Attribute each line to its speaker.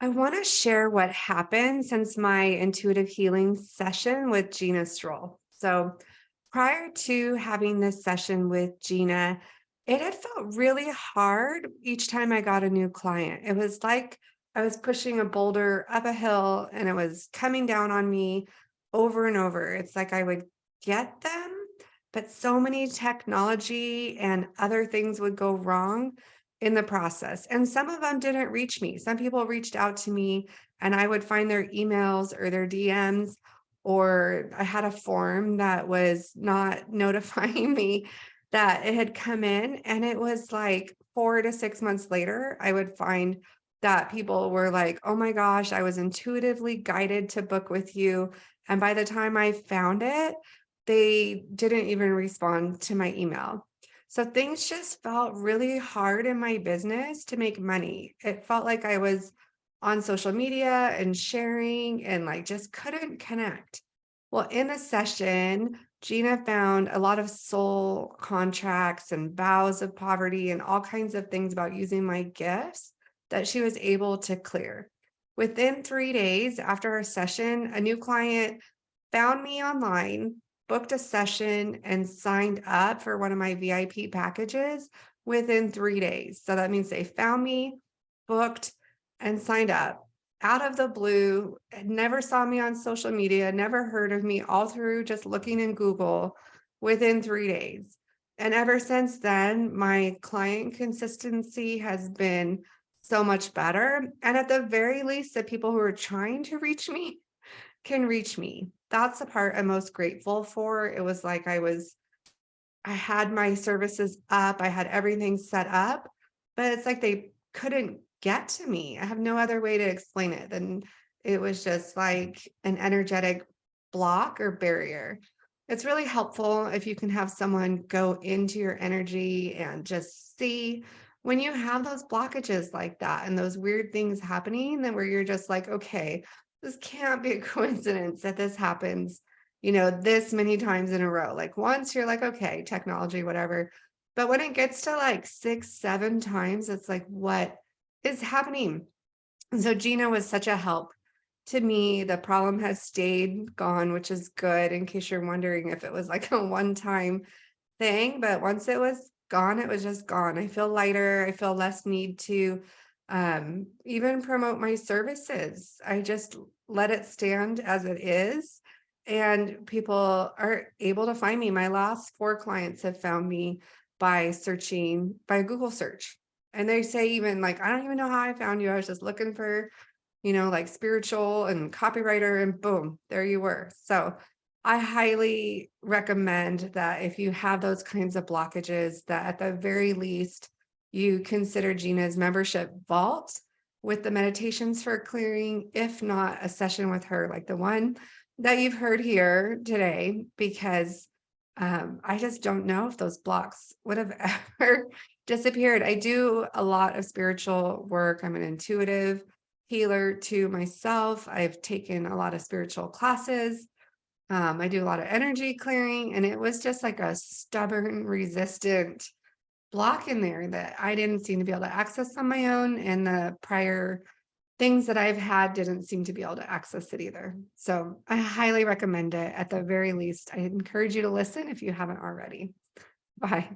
Speaker 1: I want to share what happened since my intuitive healing session with Gina Strole. So, prior to having this session with Gina, it had felt really hard each time I got a new client. It was like I was pushing a boulder up a hill and it was coming down on me over and over. It's like I would get them, but so many technology and other things would go wrong in the process. And some of them didn't reach me. Some people reached out to me and I would find their emails or their DMs, or I had a form that was not notifying me that it had come in. And it was like 4 to 6 months later, I would find that people were like, oh my gosh, I was intuitively guided to book with you. And by the time I found it, they didn't even respond to my email. So things just felt really hard in my business to make money. It felt like I was on social media and sharing and like just couldn't connect. Well, in a session, Gina found a lot of soul contracts and vows of poverty and all kinds of things about using my gifts that she was able to clear. Within 3 days after our session, a new client found me online, booked a session, and signed up for one of my VIP packages within 3 days. So that means they found me, booked, and signed up out of the blue, never saw me on social media, never heard of me, all through just looking in Google within 3 days. And ever since then, my client consistency has been so much better. And at the very least, the people who are trying to reach me can reach me. That's the part I'm most grateful for. It was like I had my services up, I had everything set up, but it's like they couldn't get to me. I have no other way to explain it than it was just like an energetic block or barrier. It's really helpful if you can have someone go into your energy and just see when you have those blockages like that and those weird things happening, then where you're just like, okay, this can't be a coincidence that this happens, this many times in a row. Like once you're like, okay, technology, whatever. But when it gets to like 6, 7 times, it's like, what is happening? And so Gina was such a help to me. The problem has stayed gone, which is good in case you're wondering if it was like a one-time thing. But once it was gone, it was just gone. I feel lighter. I feel less need to even promote my services. I just let it stand as it is. And people are able to find me. My last 4 clients have found me by searching by a Google search. And they say, even like, I don't even know how I found you. I was just looking for, like spiritual and copywriter, and boom, there you were. So I highly recommend that if you have those kinds of blockages, that at the very least, you consider Gina's membership vault with the meditations for clearing, if not a session with her, like the one that you've heard here today, because I just don't know if those blocks would have ever disappeared. I do a lot of spiritual work. I'm an intuitive healer to myself. I've taken a lot of spiritual classes. I do a lot of energy clearing, and it was just like a stubborn, resistant block in there that I didn't seem to be able to access on my own. And the prior things that I've had didn't seem to be able to access it either. So I highly recommend it. At the very least, I encourage you to listen if you haven't already. Bye.